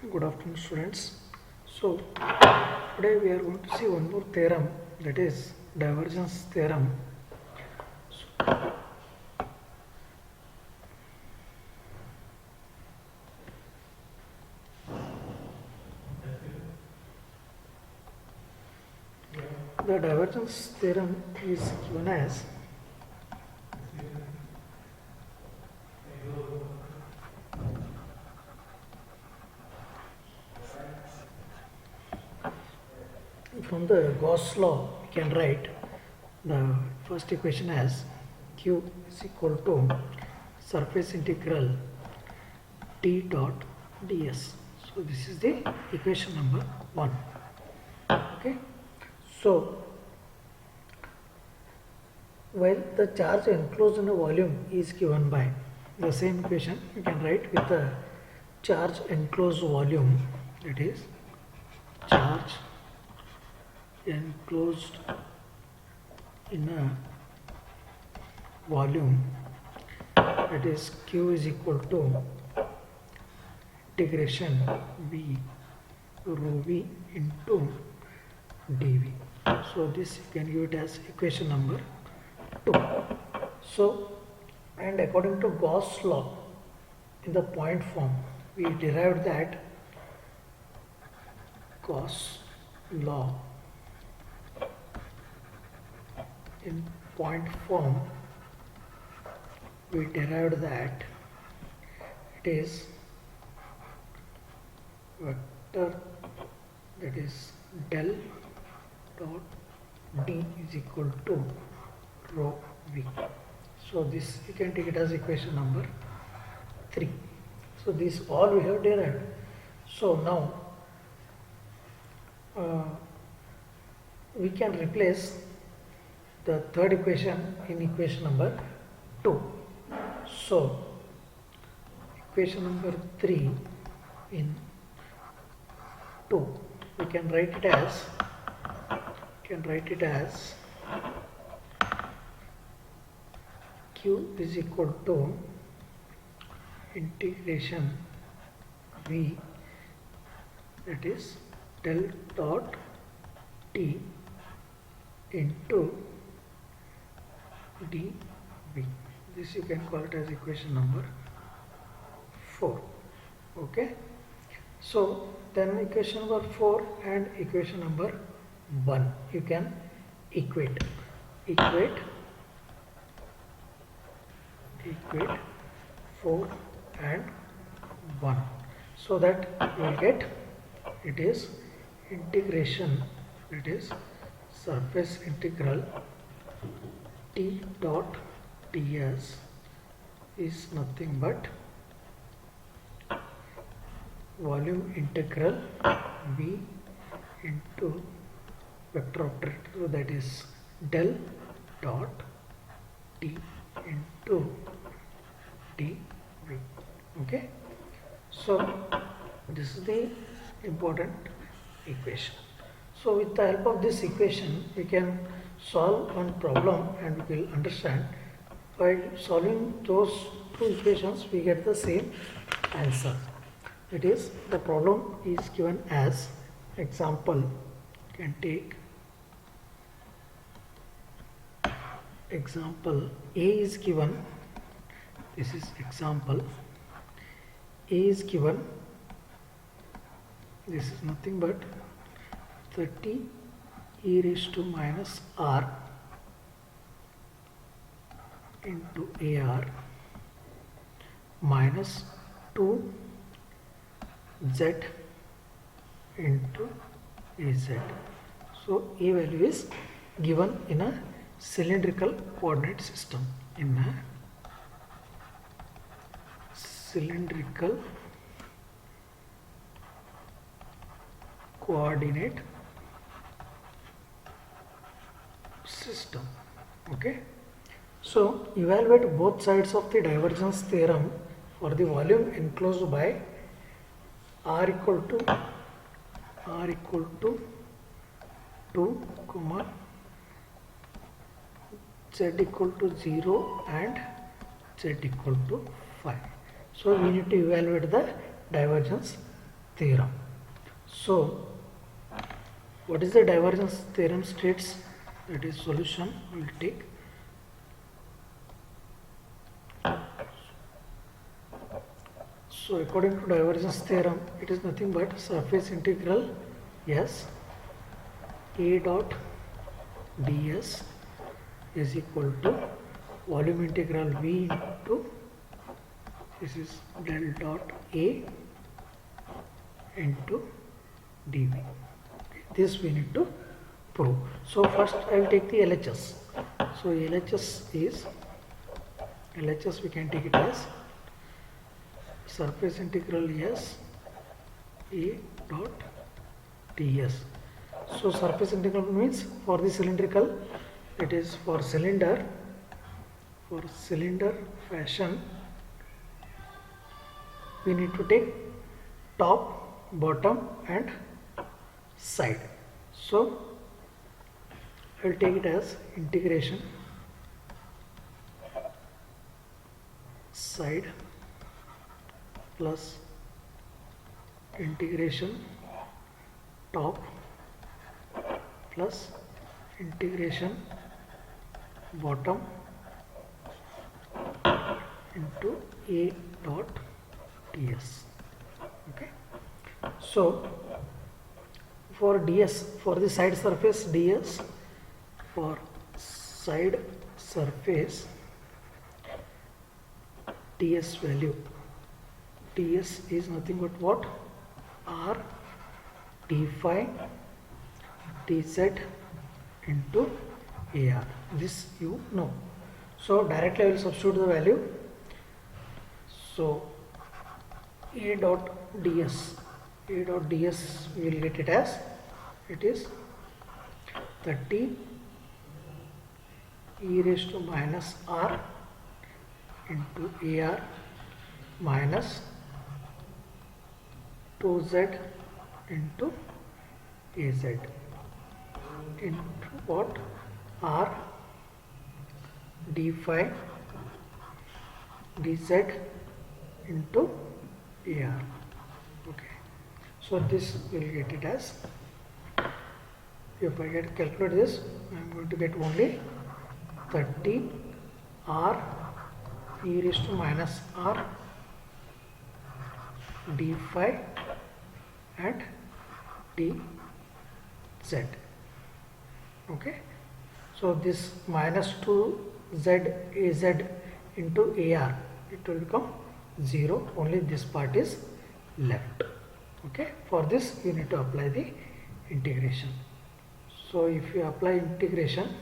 Good afternoon, students. So, today we are going to see one more theorem, that is divergence theorem. The divergence theorem is given as from the Gauss law. We can write the first equation as q is equal to surface integral t dot ds. So this is the equation number 1. Okay. So while the charge enclosed in a volume is given by the same equation, you can write with the charge enclosed volume, that is charge enclosed in a volume, that is q is equal to integration v rho v into dv. So this you can give it as equation number 2. So, and according to Gauss law, in the point form, we derived that Gauss law in point form, we derived that it is vector, that is del dot d is equal to rho v. So this you can take it as equation number 3. So this all we have derived. So now we can replace the third equation in equation number 2. So equation number 3 in 2 we can write it as q is equal to integration v, that is del dot t into dv. This you can call it as equation number 4. Okay. So then equation number 4 and equation number 1 you can equate 4 and 1, so that you will get it is integration, it is surface integral t dot ds is nothing but volume integral v into vector operator, so that is del dot t into dv. Okay. So this is the important equation. So with the help of this equation we can solve one problem, and we will understand by solving those two equations we get the same answer. It is, the problem is given as example. You can take example A is given. This is example A is given. This is nothing but 30 e raised to minus r into AR minus 2 z into AZ. So A value is given in a cylindrical coordinate system. In a cylindrical coordinate system. Okay. So evaluate both sides of the divergence theorem for the volume enclosed by r equal to 2, z equal to 0 and z equal to 5. So we need to evaluate the divergence theorem. So what is the divergence theorem states? That is solution we will take. So according to divergence theorem, it is nothing but surface integral S A dot ds is equal to volume integral V into this is del dot A into dV. This we need to prove. So first I will take the LHS. So LHS we can take it as surface integral S A dot ds. So surface integral means for the cylindrical, it is for cylinder fashion, we need to take top, bottom and side. So I will take it as integration side plus integration top plus integration bottom into A dot ds. Okay. So for ds, for the side surface ds, for side surface ds value, ds is nothing but what? R d phi dz into AR. This you know. So directly I will substitute the value. So A dot ds we will get it as, it is 30 e raised to minus r into AR minus 2z into AZ into what? R d phi dz into AR. Okay. So this will get it as, if I get calculate this, I am going to get only 30 r e raised to minus r d phi and dz. Okay. So this minus 2z az into AR, it will become 0, only this part is left. Okay. For this you need to apply the integration. So if you apply integration,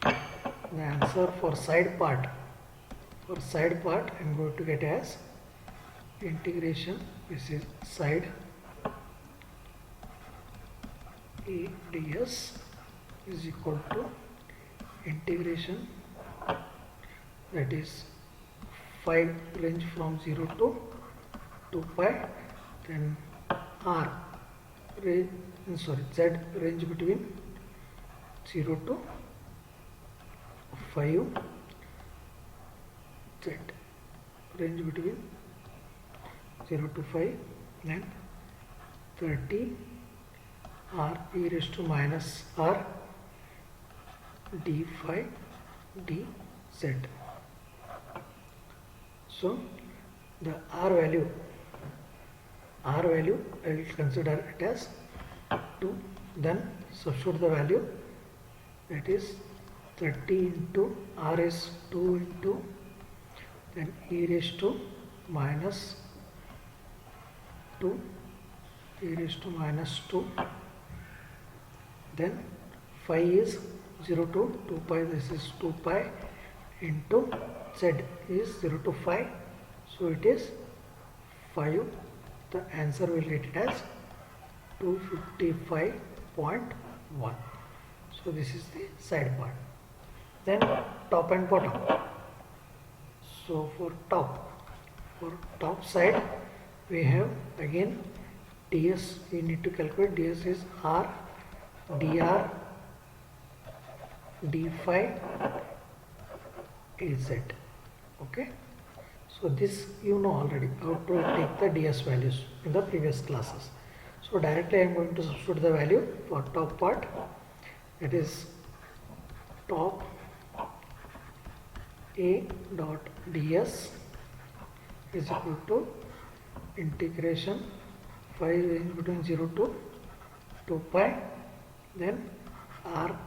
the answer for side part I am going to get as integration, this is side A ds is equal to integration, that is phi range from 0 to 2 pi, then r range, z range between 0 to 5, z range between 0 to 5, then 30 r e raised to minus r d phi dz. So the r value I will consider it as 2, then substitute the value, that is 30 into r is 2 into then e raised to minus 2, e raised to minus 2, then phi is 0 to 2 pi, this is 2 pi into z is 0 to 5, so it is 5. The answer will get it as 255.1. So this is the side part. Then top and bottom. So for top side we have again ds, we need to calculate. Ds is r dr d phi az. Okay. So this you know already how to take the ds values in the previous classes. So directly I am going to substitute the value for top part. It is top a dot ds is equal to integration 5 in between 0 to 2 pi, then r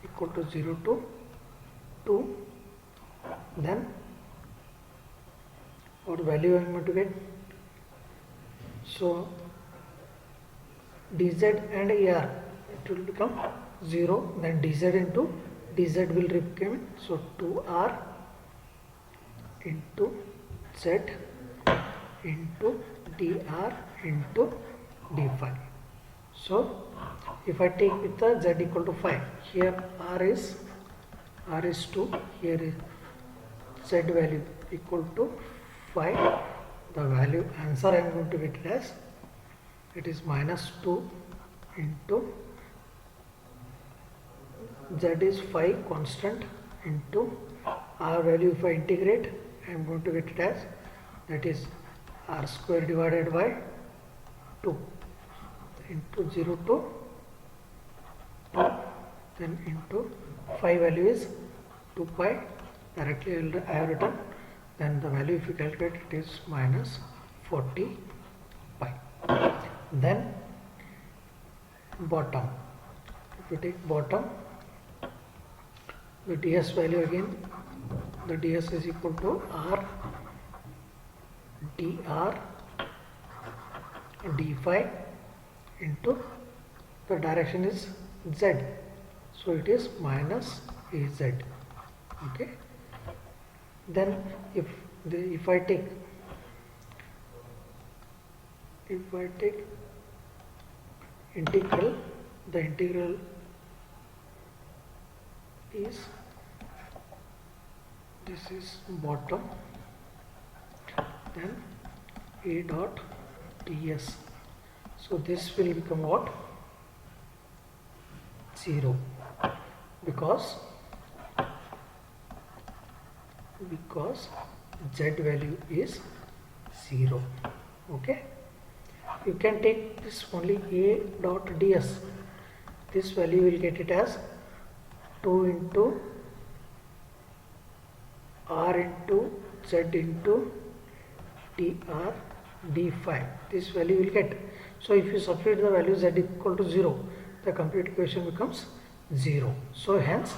equal to 0 to 2, then what value I am going to get? So dz and ar, it will become 0, then dz into dz will become, so 2r into z into dr into d phi. So if I take with the z equal to 5, here r is 2, here is z value equal to 5, the value answer I am going to get it as, it is minus 2 into z is 5 constant into r value. If I integrate, I am going to get it as, that is r square divided by 2 into 0 to 2, then into 5 value is 2 pi, directly I have written, then the value if you calculate it is minus 40 pi. Then bottom, if you take bottom, the ds value again, the ds is equal to r dr d phi into the direction is z, so it is minus az. Okay, then if I take integral, the integral is, this is bottom, then a dot ds, so this will become what? 0, because z value is 0. Okay, you can take this only a dot ds, this value will get it as 2 into r into z into dr d phi, this value will get. So if you substitute the value z equal to 0, the complete equation becomes 0. So hence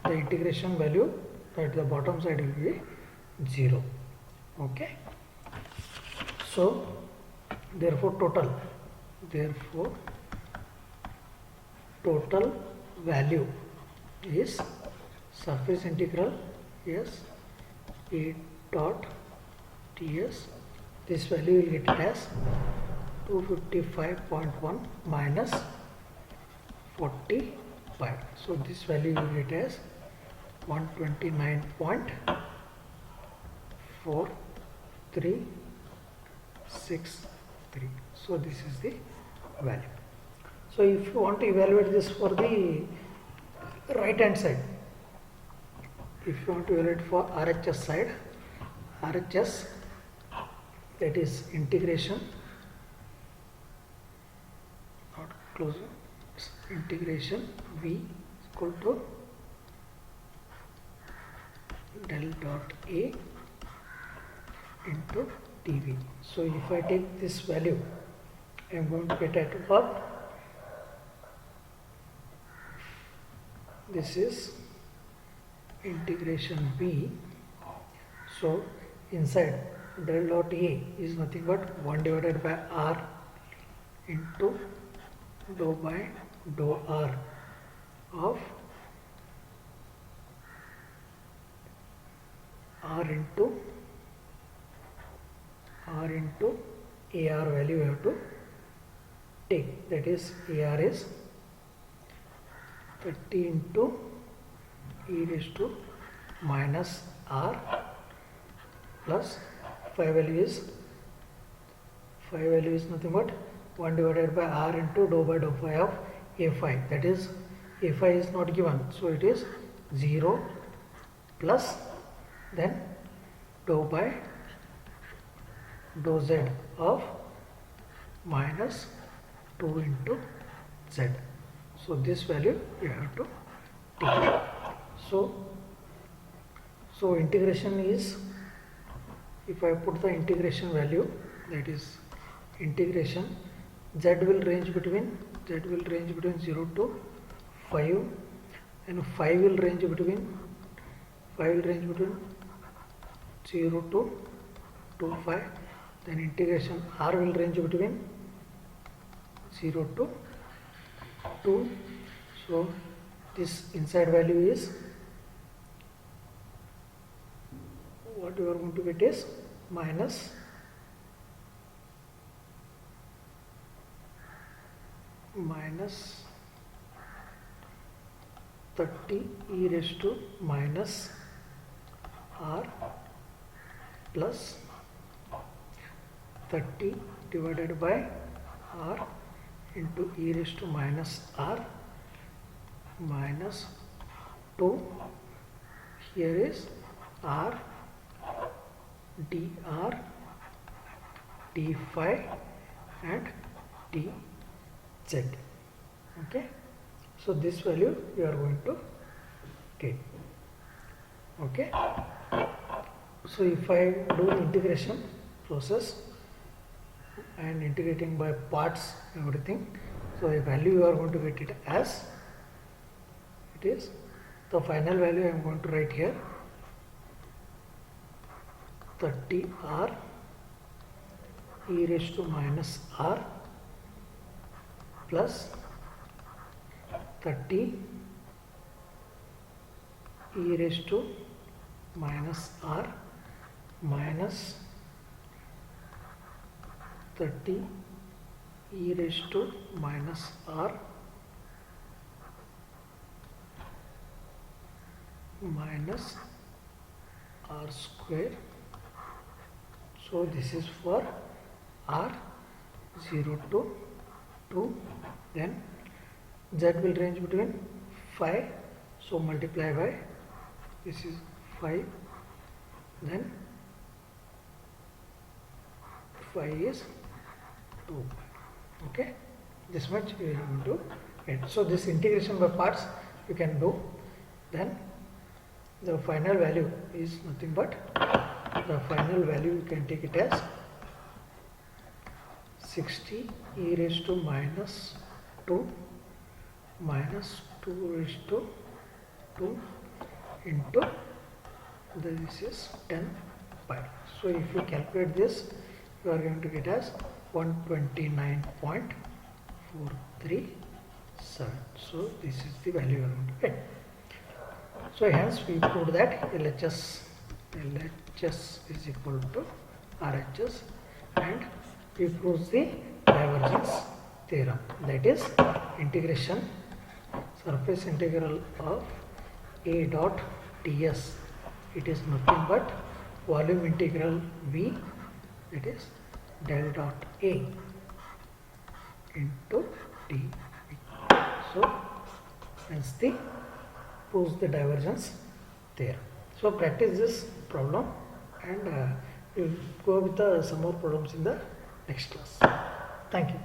the integration value at the bottom side will be 0. Okay, so therefore total value is surface integral yes a dot ds, this value will get it as 255.1 minus 40 pi, so this value will get as 129.4363. So this is the value. So if you want to evaluate this for the right hand side, if you want to evaluate for RHS side, RHS, that is integration, not closer, integration v equal to del dot a into dv. So if I take this value, I am going to get at what? This is integration b. So inside del dot a is nothing but 1 divided by r into dou by dou r of r into AR value you have to take, that is AR is 30 into e raised to minus r plus 5 value is nothing but 1 divided by r into dou by dou phi of a phi, that is a phi is not given, so it is 0 plus then dou by dou z of minus 2 into z. So this value you have to take. So integration is, if I put the integration value, that is integration, z will range between 0 to 5, and 5 will range between 0 to 5. Then integration r will range between 0 to 2. So this inside value is, what you are going to get is minus minus 30 e raised to minus r plus 30 divided by r into e raised to minus r minus 2. Here is r dr d phi and dz. Okay, so this value you are going to get. Okay, so if I do integration process and integrating by parts everything, so a value you are going to get it as it is. The final value I am going to write here, 30r e raised to minus r plus 30 e raised to minus r minus 30 e raised to minus r minus r square. So this is for r 0 to 2. Then z will range between 5, so multiply by, this is 5, then 5 is 2. Okay, this much you are going to get. So this integration by parts you can do. Then the final value is nothing but, the final value you can take it as 60 e raised to minus 2 minus 2 raised to 2 into, this is 10 pi. So if you calculate this, you are going to get as 129.437. So this is the value you are going to get. So hence we proved that LHS is equal to RHS, and we proved the divergence theorem, that is integration, surface integral of A dot ds, it is nothing but volume integral V, it is del dot A into dV. So hence the proves the divergence theorem. So practice this problem, and we'll go with some more problems in the next class. Thank you.